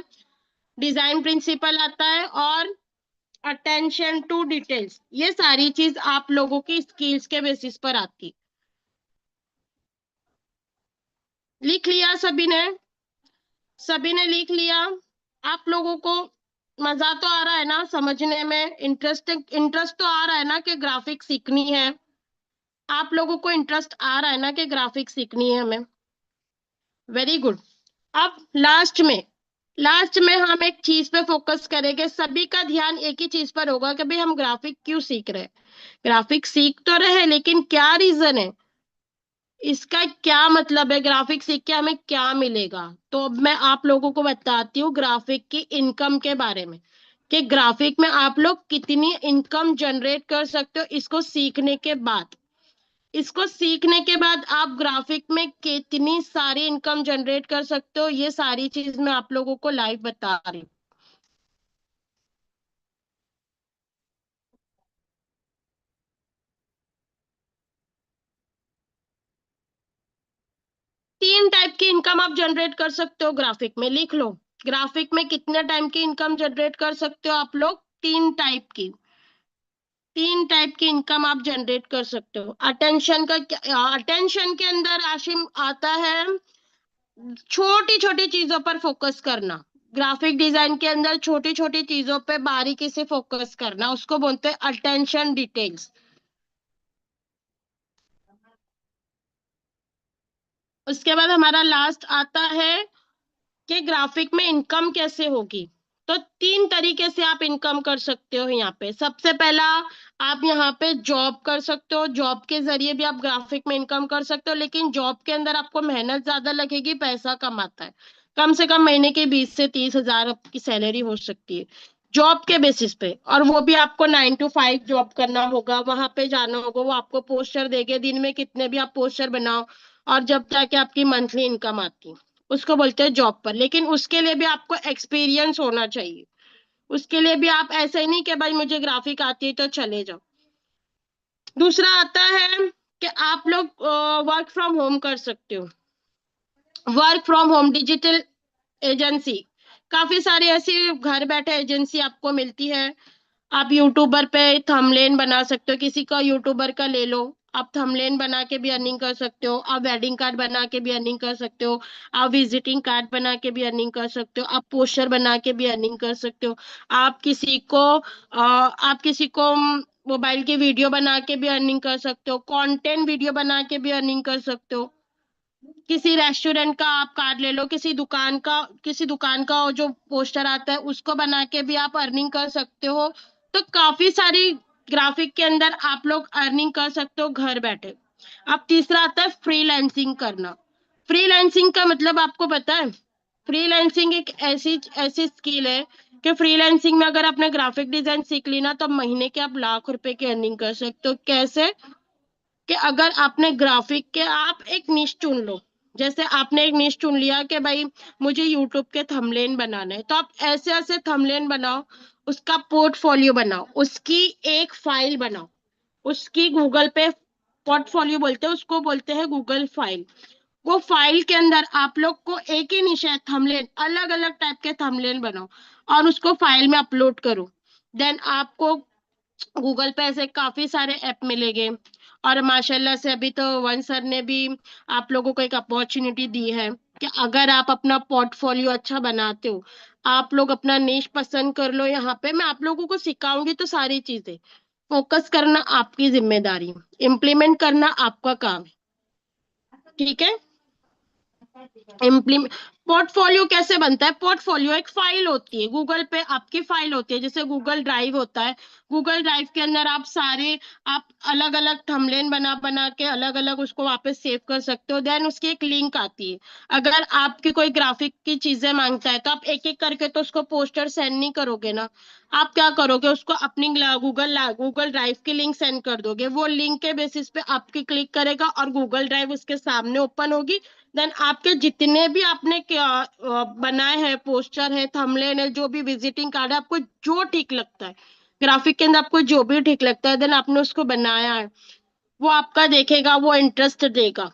डिजाइन प्रिंसिपल आता है, और अटेंशन टू डिटेल्स। ये सारी चीज आप लोगों की स्किल्स के बेसिस पर आती। लिख लिया सभी ने? सभी ने लिख लिया? आप लोगों को मजा तो आ रहा है ना समझने में? इंटरेस्ट तो आ रहा है ना कि ग्राफिक सीखनी है? आप लोगों को इंटरेस्ट आ रहा है ना कि ग्राफिक सीखनी है हमें? Very good. अब लास्ट में हम एक चीज पे फोकस करेंगे। सभी का ध्यान एक ही चीज पर होगा कि भाई हम ग्राफिक क्यों सीख रहे हैं। ग्राफिक सीख तो रहे, लेकिन क्या रीजन है, इसका क्या मतलब है, ग्राफिक सीख के हमें क्या मिलेगा। तो अब मैं आप लोगों को बताती हूँ ग्राफिक की इनकम के बारे में, कि ग्राफिक में आप लोग कितनी इनकम जनरेट कर सकते हो इसको सीखने के बाद। इसको सीखने के बाद आप ग्राफिक में कितनी सारी इनकम जनरेट कर सकते हो, ये सारी चीज मैं आप लोगों को लाइव बता रही हूँ। तीन टाइप की इनकम आप जनरेट कर सकते हो ग्राफिक में, लिख लो। ग्राफिक में कितने टाइप की इनकम जनरेट कर सकते हो आप लोग? तीन टाइप की। तीन टाइप की इनकम आप जनरेट कर सकते हो। अटेंशन का क्या, अटेंशन के अंदर आशिम आता है छोटी छोटी चीजों पर फोकस करना। ग्राफिक डिजाइन के अंदर छोटी छोटी चीजों पे बारीकी से फोकस करना, उसको बोलते हैं अटेंशन डिटेल्स। उसके बाद हमारा लास्ट आता है कि ग्राफिक में इनकम कैसे होगी। तो तीन तरीके से आप इनकम कर सकते हो यहाँ पे। सबसे पहला, आप यहाँ पे जॉब कर सकते हो, जॉब के जरिए भी आप ग्राफिक में इनकम कर सकते हो, लेकिन जॉब के अंदर आपको मेहनत ज्यादा लगेगी, पैसा कम आता है। कम से कम महीने के 20 से 30 हजार आपकी सैलरी हो सकती है जॉब के बेसिस पे। और वो भी आपको 9 to 5 जॉब करना होगा, वहां पे जाना होगा, वो आपको पोस्टर देंगे, दिन में कितने भी आप पोस्टर बनाओ, और जब जाके आपकी मंथली इनकम आती है, उसको बोलते हैं जॉब पर। लेकिन उसके लिए भी आपको एक्सपीरियंस होना चाहिए। उसके लिए भी आप ऐसे ही नहीं कि भाई मुझे ग्राफिक आती है तो चले जाओ। दूसरा आता है कि आप लोग वर्क फ्रॉम होम कर सकते हो। Work from home digital agency, काफी सारी ऐसी घर बैठे एजेंसी आपको मिलती है। आप यूट्यूबर पे थंबनेल बना सकते हो, किसी का यूट्यूबर का ले लो, आप थंबनेल बना के भी अर्निंग कर सकते हो, आप वेडिंग कार्ड बना के भी अर्निंग कर सकते हो, आप विजिटिंग कार्ड बना के भी अर्निंग कर सकते हो, आप पोस्टर बना के भी अर्निंग कर सकते हो। आप किसी को मोबाइल की वीडियो बना के भी अर्निंग कर सकते हो, कंटेंट वीडियो बना के भी अर्निंग कर सकते हो। किसी रेस्टोरेंट का आप कार्ड ले लो, किसी दुकान का जो पोस्टर आता है उसको बना के भी आप अर्निंग कर सकते हो। तो काफी सारी ग्राफिक के अंदर आप लोग अर्निंग कर सकते हो घर बैठे। अब तीसरा आता है फ्रीलांसिंग करना। फ्रीलांसिंग का मतलब आपको पता है? फ्रीलांसिंग एक ऐसी ऐसी स्किल है कि फ्रीलांसिंग में अगर आपने ग्राफिक डिजाइन सीख ली ना, तो महीने के आप लाख रुपए की अर्निंग कर सकते हो। कैसे? कि अगर आपने ग्राफिक के, आप एक निश चुन लो। जैसे आपने एक निश चुन लिया कि भाई मुझे यूट्यूब के थंबनेल बनाना है, तो आप ऐसे ऐसे थंबनेल बनाओ, उसका पोर्टफोलियो बनाओ, उसकी एक फाइल बनाओ, उसकी गूगल पे, पोर्टफोलियो बोलते हैं उसको, बोलते हैं गूगल फाइल। वो फाइल के अंदर आप लोग को एक ही निशा थंबनेल, अलग अलग टाइप के थंबनेल बनाओ और उसको फाइल में अपलोड करो। देन आपको गूगल पे ऐसे काफी सारे ऐप मिलेंगे। और माशाल्लाह से अभी तो वन सर ने भी आप लोगों को एक अपॉर्चुनिटी दी है कि अगर आप अपना पोर्टफोलियो अच्छा बनाते हो, आप लोग अपना निश पसंद कर लो, यहाँ पे मैं आप लोगों को सिखाऊंगी। तो सारी चीजें फोकस करना आपकी जिम्मेदारी, इम्प्लीमेंट करना आपका काम है। ठीक है? इम्प्लीमेंट पोर्टफोलियो कैसे बनता है? पोर्टफोलियो एक फाइल होती है, गूगल पे आपकी फाइल होती है, जैसे गूगल ड्राइव होता है। गूगल ड्राइव के अंदर आप अलग अलग थंबनेल बना बना के अलग अलग उसको वहां पे सेव कर सकते हो। देन उसकी एक लिंक आती है। अगर आपकी कोई ग्राफिक की चीजें मांगता है तो आप एक एक करके तो उसको पोस्टर सेंड नहीं करोगे ना। आप क्या करोगे, उसको अपनी गूगल ड्राइव की लिंक सेंड कर दोगे। वो लिंक के बेसिस पे आपकी क्लिक करेगा और गूगल ड्राइव उसके सामने ओपन होगी। देन आपके जितने भी आपने बनाए हैं, पोस्टर है, थंबनेल है, जो भी विजिटिंग कार्ड है, आपको जो ठीक लगता है ग्राफिक के अंदर, आपको जो भी ठीक लगता है, देन आपने उसको बनाया है, वो आपका देखेगा, वो इंटरेस्ट देगा,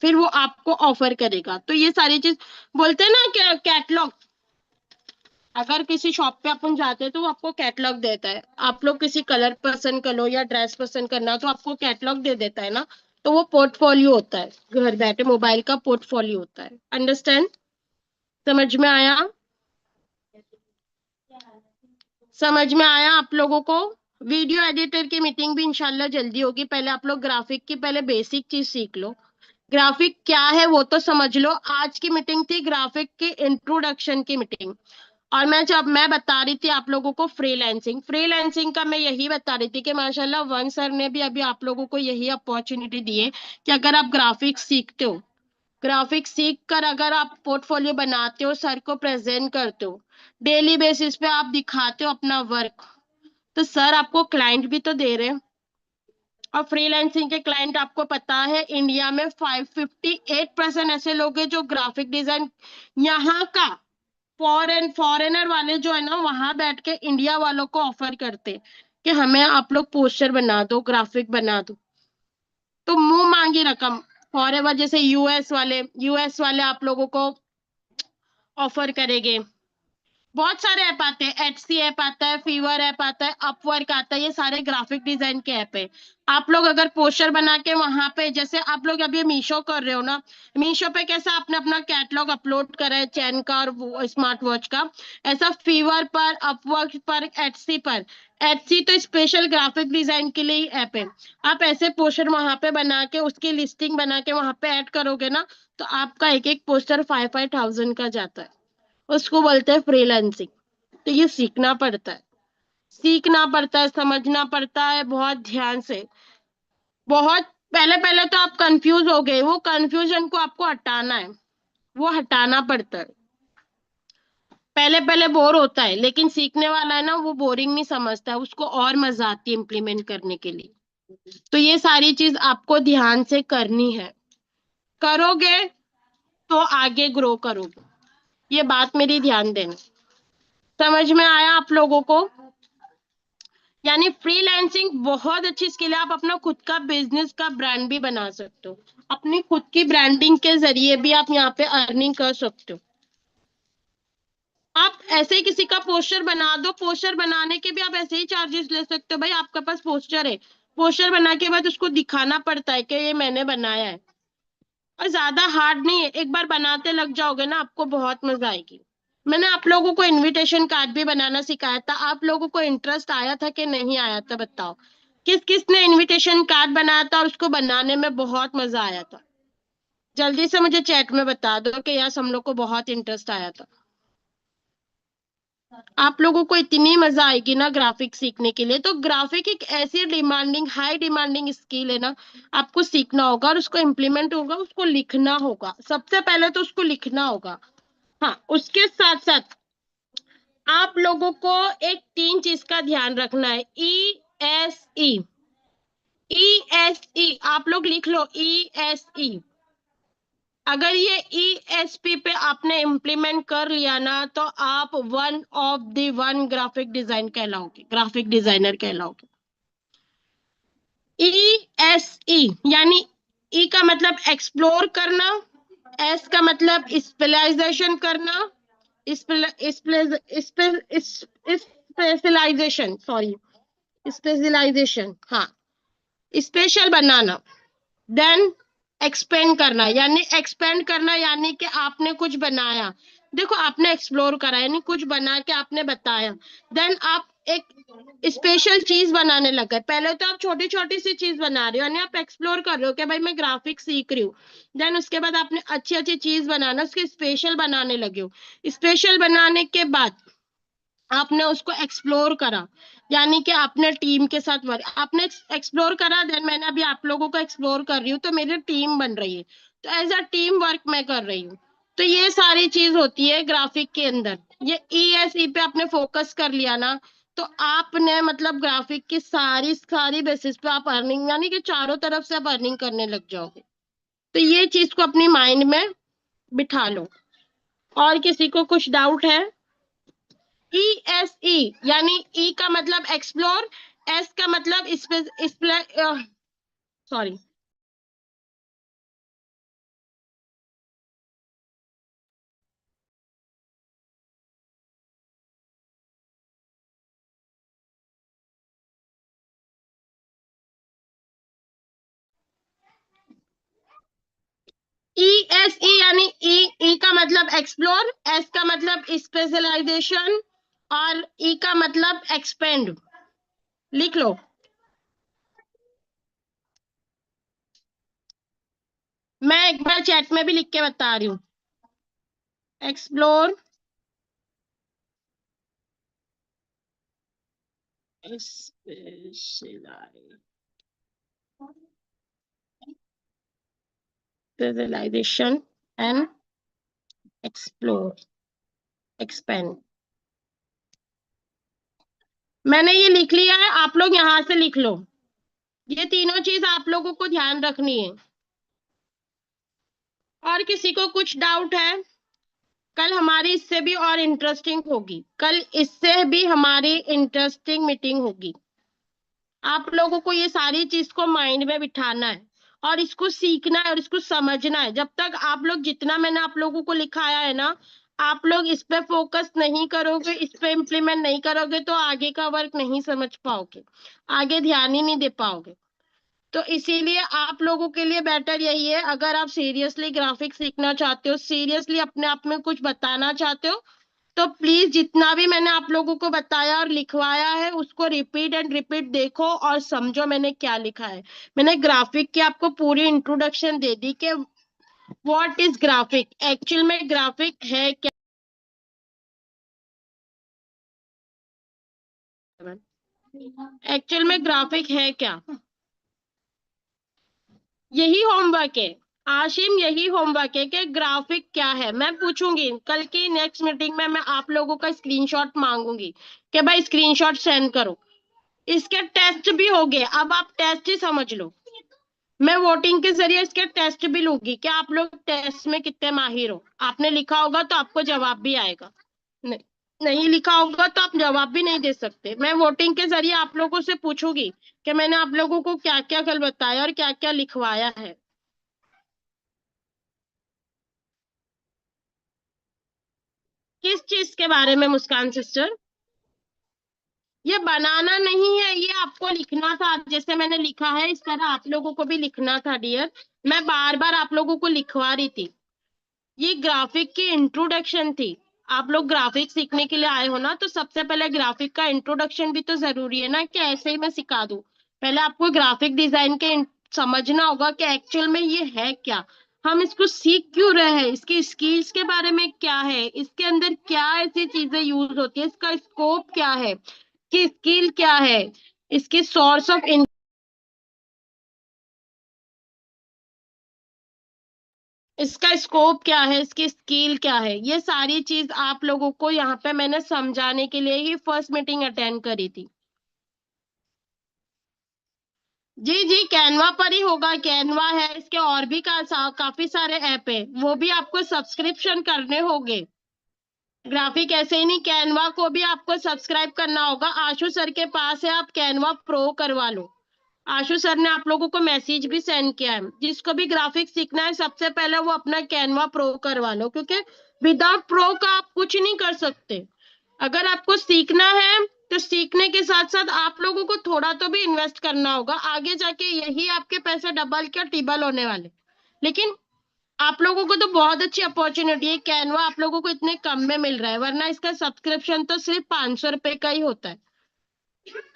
फिर वो आपको ऑफर करेगा। तो ये सारी चीज बोलते हैं ना, कैटलॉग। अगर किसी शॉप पे अपन जाते हैं तो वो आपको कैटलॉग देता है। आप लोग किसी कलर पसंद करो या ड्रेस पसंद करना, तो आपको कैटलॉग दे देता है ना। तो वो पोर्टफोलियो होता है, घर बैठे मोबाइल का पोर्टफोलियो होता है। अंडरस्टैंड? समझ में आया? समझ में आया आप लोगों को? वीडियो एडिटर की मीटिंग भी इंशाल्लाह जल्दी होगी। पहले आप लोग ग्राफिक की पहले बेसिक चीज सीख लो। ग्राफिक क्या है वो तो समझ लो। आज की मीटिंग थी ग्राफिक की इंट्रोडक्शन की मीटिंग। और मैं बता रही थी आप लोगों को फ्रीलांसिंग। फ्रीलांसिंग का मैं यही बता रही थी कि माशाल्लाह वन सर ने भी अभी आप लोगों को यही अपॉर्चुनिटी दी है कि अगर आप ग्राफिक्स सीखते हो, ग्राफिक्स सीख कर अगर आप पोर्टफोलियो बनाते हो, सर को प्रेजेंट करते हो, डेली बेसिस पे आप दिखाते हो अपना वर्क, तो सर आपको क्लाइंट भी तो दे रहे हैं। और फ्रीलांसिंग के क्लाइंट आपको पता है इंडिया में 558% ऐसे लोग हैं जो ग्राफिक डिजाइन यहाँ का फॉरेनर वाले जो है ना, वहां बैठ के इंडिया वालों को ऑफर करते कि हमें आप लोग पोस्टर बना दो, ग्राफिक बना दो। तो मुंह मांगी रकम फॉरेवर, जैसे यूएस वाले आप लोगों को ऑफर करेंगे। बहुत सारे ऐप आते हैं, एचसी ऐप आता है, फीवर ऐप आता है, अपवर्क आता है, ये सारे ग्राफिक डिजाइन के ऐप है। आप लोग अगर पोस्टर बना के वहां पे, जैसे आप लोग अभी मीशो कर रहे हो ना, मीशो पे कैसा आपने अपना कैटलॉग अपलोड करा है चैन का और स्मार्ट वॉच का, ऐसा फीवर पर, अपवर्क पर, एचसी पर। एचसी तो स्पेशल ग्राफिक डिजाइन के लिए ही ऐप है। आप ऐसे पोस्टर वहां पे बना के उसकी लिस्टिंग बना के वहां पे ऐड करोगे ना, तो आपका एक एक पोस्टर 5,000 का जाता है। उसको बोलते हैं फ्रीलांसिंग। तो ये सीखना पड़ता है, सीखना पड़ता है, समझना पड़ता है बहुत ध्यान से। बहुत पहले पहले तो आप कंफ्यूज हो गए, वो कंफ्यूजन को आपको हटाना है, वो हटाना पड़ता है। पहले पहले बोर होता है, लेकिन सीखने वाला है ना, वो बोरिंग नहीं समझता है, उसको और मजा आती है इम्प्लीमेंट करने के लिए। तो ये सारी चीज आपको ध्यान से करनी है। करोगे तो आगे ग्रो करोगे। ये बात मेरी ध्यान देना। समझ में आया आप लोगों को? यानी फ्रीलांसिंग बहुत अच्छी स्किल है। आप अपना खुद का बिजनेस का ब्रांड भी बना सकते हो। अपनी खुद की ब्रांडिंग के जरिए भी आप यहाँ पे अर्निंग कर सकते हो। आप ऐसे ही किसी का पोस्टर बना दो, पोस्टर बनाने के भी आप ऐसे ही चार्जेस ले सकते हो। भाई आपके पास पोस्टर है, पोस्टर बना के बाद उसको दिखाना पड़ता है कि ये मैंने बनाया है। और ज्यादा हार्ड नहीं है, एक बार बनाते लग जाओगे ना, आपको बहुत मजा आएगी। मैंने आप लोगों को इनविटेशन कार्ड भी बनाना सिखाया था। आप लोगों को इंटरेस्ट आया था कि नहीं आया था, बताओ। किस किस ने इनविटेशन कार्ड बनाया था और उसको बनाने में बहुत मजा आया था? जल्दी से मुझे चैट में बता दो कि यस, हम लोग को बहुत इंटरेस्ट आया था। आप लोगों को इतनी मजा आएगी ना ग्राफिक सीखने के लिए। तो ग्राफिक एक ऐसी डिमांडिंग, हाई डिमांडिंग स्किल है ना, आपको सीखना होगा और उसको इम्प्लीमेंट होगा, उसको लिखना होगा। सबसे पहले तो उसको लिखना होगा। हाँ, उसके साथ साथ आप लोगों को एक तीन चीज का ध्यान रखना है। ESE, ESE आप लोग लिख लो, ESE। अगर ये ESP पे आपने इम्प्लीमेंट कर लिया ना, तो आप one of the one graphic design कहलाओगे, ग्राफिक डिजाइनर कहलाओगे। ESE यानी E का मतलब एक्सप्लोर करना, S का मतलब स्पेशलाइजेशन करना, स्पेशलाइजेशन, सॉरी, स्पेशलाइजेशन, हाँ, स्पेशल बनाना। देन एक्सपेंड करना, यानी एक्सपेंड करना यानी कि आपने कुछ बनाया। देखो आपने एक्सप्लोर करा यानी कुछ बना के आपने बताया। देन आप एक स्पेशल चीज बनाने लग गए। पहले तो आप छोटी छोटी सी चीज बना रहे हो, यानी आप एक्सप्लोर कर रहे हो कि भाई मैं ग्राफिक सीख रही हूँ। देन उसके बाद आपने अच्छी अच्छी चीज बनाना, उसके स्पेशल बनाने लगे हो। स्पेशल बनाने के बाद आपने उसको एक्सप्लोर करा, यानी कि आपने टीम के साथ वर्क, आपने एक्सप्लोर करा। देन मैंने अभी आप लोगों को एक्सप्लोर कर रही हूँ, तो मेरी टीम बन रही है, तो एज अ टीम वर्क मैं कर रही हूँ। तो ये सारी चीज होती है ग्राफिक के अंदर। ये ESE पे आपने फोकस कर लिया ना, तो आपने मतलब ग्राफिक की सारी सारी बेसिस पे आप अर्निंग, यानी कि चारों तरफ से आप अर्निंग करने लग जाओगे। तो ये चीज को अपनी माइंड में बिठा लो। और किसी को कुछ डाउट है? ESE यानी E का मतलब एक्सप्लोर, S का मतलब सॉरी, ESE यानी E का मतलब एक्सप्लोर, S का मतलब स्पेशलाइजेशन, और E का मतलब एक्सपेंड। लिख लो। मैं एक बार चैट में भी लिख के बता रही हूँ। Explore, specialization and explore, expand. मैंने ये लिख लिया है, आप लोग यहां से लिख लो। ये तीनों चीज आप लोगों को ध्यान रखनी है। और किसी को कुछ डाउट है? कल हमारी इससे भी और इंटरेस्टिंग होगी, कल इससे भी हमारी इंटरेस्टिंग मीटिंग होगी। आप लोगों को ये सारी चीज को माइंड में बिठाना है, और इसको सीखना है, और इसको समझना है। जब तक आप लोग, जितना मैंने आप लोगों को लिखाया है ना, आप लोग इस पे फोकस नहीं करोगे, इस पे इम्प्लीमेंट नहीं करोगे, तो आगे का वर्क नहीं समझ पाओगे, आगे ध्यान ही नहीं दे पाओगे। तो इसीलिए आप लोगों के लिए बेटर यही है, अगर आप सीरियसली ग्राफिक सीखना चाहते हो, सीरियसली अपने आप में कुछ बताना चाहते हो, तो प्लीज जितना भी मैंने आप लोगों को बताया और लिखवाया है, उसको रिपीट एंड रिपीट देखो और समझो मैंने क्या लिखा है। मैंने ग्राफिक की आपको पूरी इंट्रोडक्शन दे दी कि व्हाट इज ग्राफिक, एक्चुअल में ग्राफिक है क्या। एक्चुअल में ग्राफिक है क्या, यही होमवर्क है। आशिम, यही होमवर्क है कि ग्राफिक क्या है। मैं पूछूंगी कल की नेक्स्ट मीटिंग में, मैं आप लोगों का स्क्रीनशॉट मांगूंगी कि भाई स्क्रीनशॉट सेंड करो। इसके टेस्ट भी हो गए, अब आप टेस्ट ही समझ लो। मैं वोटिंग के जरिए इसके टेस्ट भी लूंगी कि आप लोग टेस्ट में कितने माहिर हो। आपने लिखा होगा तो आपको जवाब भी आएगा, नहीं, नहीं लिखा होगा तो आप जवाब भी नहीं दे सकते। मैं वोटिंग के जरिए आप लोगों से पूछूंगी कि मैंने आप लोगों को क्या क्या कल बताया और क्या क्या लिखवाया है। किस चीज के बारे में मुस्कान सिस्टर? ये बनाना नहीं है, ये आपको लिखना था, जैसे मैंने लिखा है इस तरह आप लोगों को भी लिखना था डियर। मैं बार बार आप लोगों को लिखवा रही थी। ये ग्राफिक की इंट्रोडक्शन थी। आप लोग ग्राफिक सीखने के लिए आए हो ना, तो सबसे पहले ग्राफिक का इंट्रोडक्शन भी तो जरूरी है ना, कि ऐसे ही मैं सिखा दूं। पहले आपको ग्राफिक डिजाइन के समझना होगा कि एक्चुअल में ये है क्या, हम इसको सीख क्यों रहे हैं, इसकी स्किल्स के बारे में क्या है, इसके अंदर क्या ऐसी चीजें यूज होती है, इसका स्कोप क्या है, इसकी स्किल क्या है, इसकी सोर्स ऑफ, इसका स्कोप क्या है, इसकी स्किल क्या है, ये सारी चीज आप लोगों को यहाँ पे मैंने समझाने के लिए ही फर्स्ट मीटिंग अटेंड करी थी। जी जी, कैनवा पर ही होगा। कैनवा है, इसके और भी काफी सारे ऐप है, वो भी आपको सब्सक्रिप्शन करने होंगे। ग्राफिक ऐसे ही नहीं, कैनवा को भी आपको सब्सक्राइब करना होगा। आशु सर के पास है, आप कैनवा प्रो करवा लो। आशु सर ने आप लोगों को मैसेज भी सेंड किया है। जिसको भी ग्राफिक्स सीखना है, सबसे पहले वो अपना कैनवा प्रो करवा लो, क्योंकि विदाउट प्रो का आप कुछ नहीं कर सकते। अगर आपको सीखना है, तो सीखने के साथ साथ आप लोगों को थोड़ा तो भी इन्वेस्ट करना होगा, आगे जाके यही आपके पैसे डबल क्या ट्रिबल होने वाले। लेकिन आप लोगों को तो बहुत अच्छी अपॉर्चुनिटी है, कैनवा आप लोगों को इतने कम में मिल रहा है, वरना इसका सब्सक्रिप्शन तो सिर्फ 500 रुपए का ही होता है।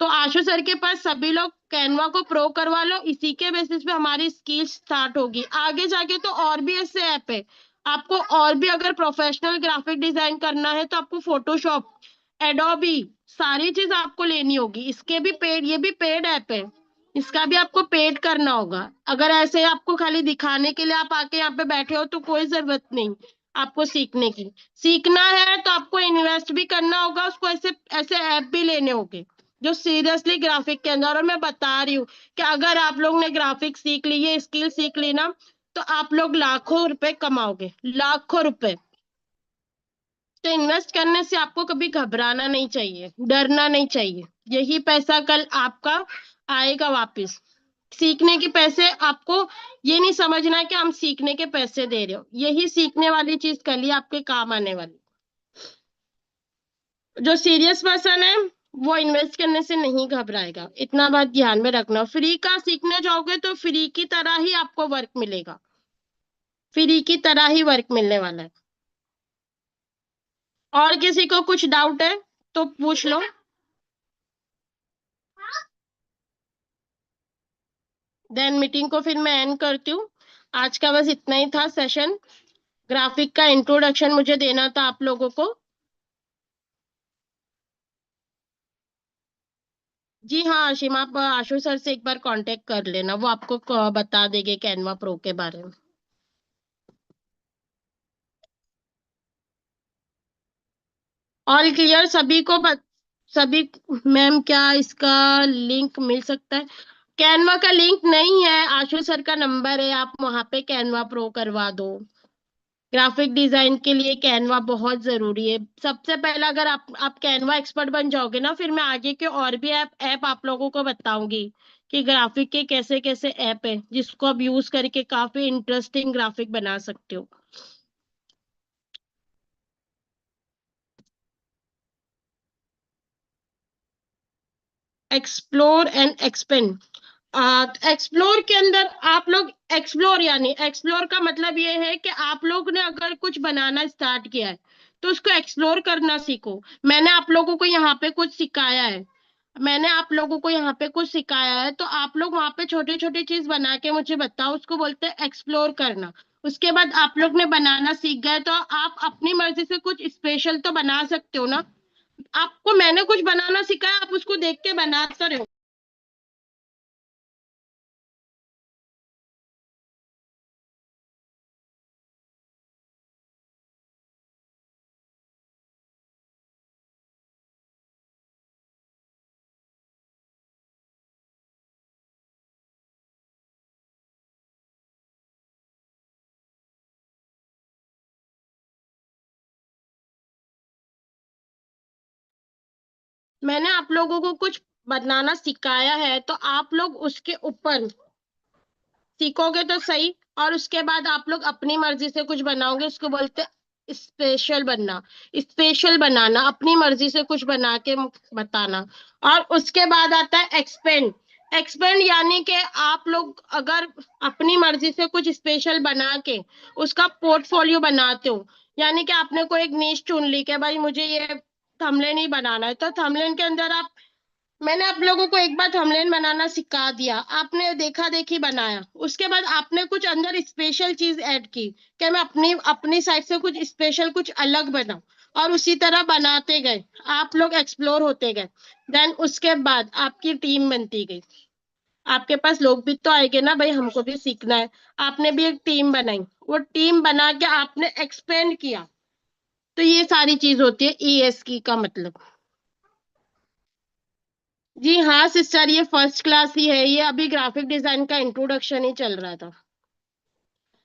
तो आशु सर के पास सभी लोग कैनवा को प्रो करवा लो, इसी के बेसिस पे हमारी स्किल स्टार्ट होगी। आगे जाके तो और भी ऐसे ऐप है, आपको और भी अगर प्रोफेशनल ग्राफिक डिजाइन करना है तो आपको फोटोशॉप, एडोबी, सारी चीज आपको लेनी होगी। इसके भी पेड, ये भी पेड ऐप है, इसका भी आपको पेड करना होगा। अगर ऐसे आपको खाली दिखाने के लिए आप आके यहाँ पे बैठे हो तो कोई जरूरत नहीं आपको सीखने की। सीखना है तो आपको इन्वेस्ट भी करना होगा, उसको ऐसे ऐसे ऐप भी लेने होंगे जो सीरियसली ग्राफिक के अंदर। और मैं बता रही हूँ कि अगर आप लोग ने ग्राफिक सीख ली, ये स्किल सीख ली ना, तो आप लोग लाखों रुपए कमाओगे, लाखों रुपए। तो इन्वेस्ट करने से आपको कभी घबराना नहीं चाहिए, डरना नहीं चाहिए। यही पैसा कल आपका आएगा वापस। सीखने के पैसे आपको, ये नहीं समझना है कि हम सीखने के पैसे दे रहे हो, यही सीखने वाली चीज कल ही आपके काम आने वाली। जो सीरियस पर्सन है वो इन्वेस्ट करने से नहीं घबराएगा, इतना बात ध्यान में रखना। फ्री का सीखने जाओगे तो फ्री की तरह ही आपको वर्क मिलेगा, फ्री की तरह ही वर्क मिलने वाला है। और किसी को कुछ डाउट है तो पूछ लो। देन मीटिंग को फिर मैं एंड करती हूँ। आज का बस इतना ही था सेशन, ग्राफिक का इंट्रोडक्शन मुझे देना था आप लोगों को। जी हाँ आशिमा, आप आशु सर से एक बार कांटेक्ट कर लेना, वो आपको बता देंगे कैनवा प्रो के बारे में। ऑल क्लियर सभी को सभी। मैम क्या इसका लिंक मिल सकता है? कैनवा का लिंक नहीं है, आशु सर का नंबर है, आप वहां पे कैनवा प्रो करवा दो। ग्राफिक डिजाइन के लिए कैनवा बहुत जरूरी है। सबसे पहला अगर आप कैनवा एक्सपर्ट बन जाओगे ना, फिर मैं आगे के और भी ऐप ऐप आप लोगों को बताऊंगी कि ग्राफिक के कैसे कैसे ऐप है जिसको आप यूज करके काफी इंटरेस्टिंग ग्राफिक बना सकते हो। Explore and expand. एक्सप्लोर के अंदर आप लोग, एक्सप्लोर यानी एक्सप्लोर का मतलब ये है कि आप लोग ने अगर कुछ बनाना स्टार्ट किया है तो उसको एक्सप्लोर करना सीखो। मैंने आप लोगों को यहाँ पे कुछ सिखाया है, मैंने आप लोगों को यहाँ पे कुछ सिखाया है, तो आप लोग वहां पे छोटी छोटी चीज बना के मुझे बताओ, उसको बोलते हैं एक्सप्लोर करना। उसके बाद आप लोग ने बनाना सीख गए तो आप अपनी मर्जी से कुछ स्पेशल तो बना सकते हो ना। आपको मैंने कुछ बनाना सिखाया, आप उसको देख के बनाते रहो। मैंने आप लोगों को कुछ बनाना सिखाया है तो आप लोग उसके ऊपर सीखोगे तो सही, और उसके बाद आप लोग अपनी मर्जी से कुछ बनाओगे, उसको बोलते हैं स्पेशल बनना। स्पेशल बनाना, अपनी मर्जी से कुछ बना के बताना। और उसके बाद आता है एक्सपेंड। एक्सपेंड यानी कि आप लोग अगर अपनी मर्जी से कुछ स्पेशल बना के उसका पोर्टफोलियो बनाते हो, यानी कि आपने कोई एक नीश चुन ली कि भाई मुझे ये थंबनेल ही बनाना है, तो थंबनेल के अंदर आप, मैंने आप लोगों को एक बार थंबनेल बनाना सिखा दिया, आपने देखा देखी बनाया, उसके बाद आपने कुछ अंदर स्पेशल चीज ऐड की कि मैं अपनी अपनी साइड से कुछ स्पेशल कुछ अलग बनाऊं, और उसी तरह बनाते गए, आप लोग एक्सप्लोर होते गए। देन उसके बाद आपकी टीम बनती गई, आपके पास लोग भी तो आएंगे ना भाई, हमको भी सीखना है। आपने भी एक टीम बनाई, वो टीम बना के आपने एक्सपेंड किया। तो ये सारी चीज होती है ईएस की का मतलब। जी हाँ सिस्टर, ये फर्स्ट क्लास ही है, ये अभी ग्राफिक डिजाइन का इंट्रोडक्शन ही चल रहा था।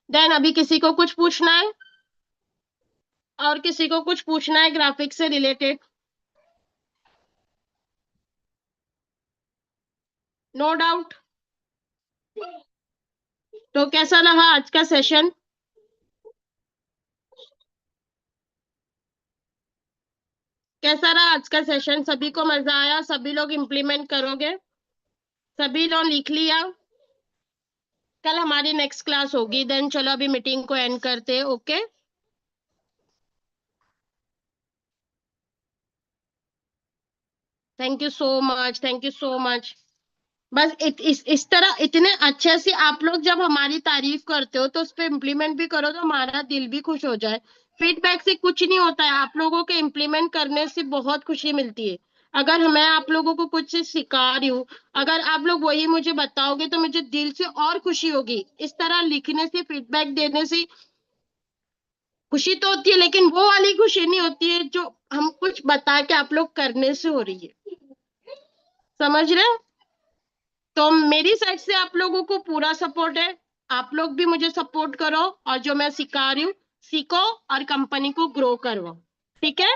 देन अभी किसी को कुछ पूछना है? और किसी को कुछ पूछना है ग्राफिक से रिलेटेड? No doubt. तो कैसा रहा आज का सेशन? कैसा रहा आज का सेशन? सभी को मजा आया? सभी लोग इम्प्लीमेंट करोगे? सभी लोग लिख लिया? कल हमारी नेक्स्ट क्लास होगी। देन चलो अभी मीटिंग को एंड करते हैं, okay. Thank you so much, thank you so much. बस इस तरह इतने अच्छे से आप लोग जब हमारी तारीफ करते हो तो उस पर इम्प्लीमेंट भी करो तो हमारा दिल भी खुश हो जाए। फीडबैक से कुछ नहीं होता है, आप लोगों के इम्प्लीमेंट करने से बहुत खुशी मिलती है। अगर मैं आप लोगों को कुछ सिखा रही हूँ, अगर आप लोग वही मुझे बताओगे तो मुझे दिल से और खुशी होगी। इस तरह लिखने से, फीडबैक देने से खुशी तो होती है, लेकिन वो वाली खुशी नहीं होती है जो हम कुछ बता के आप लोग करने से हो रही है। समझ रहे हैं? तो मेरी साइड से आप लोगों को पूरा सपोर्ट है। आप लोग भी मुझे सपोर्ट करो और जो मैं सिखा रही हूँ सीखो और कंपनी को ग्रो करो। ठीक है?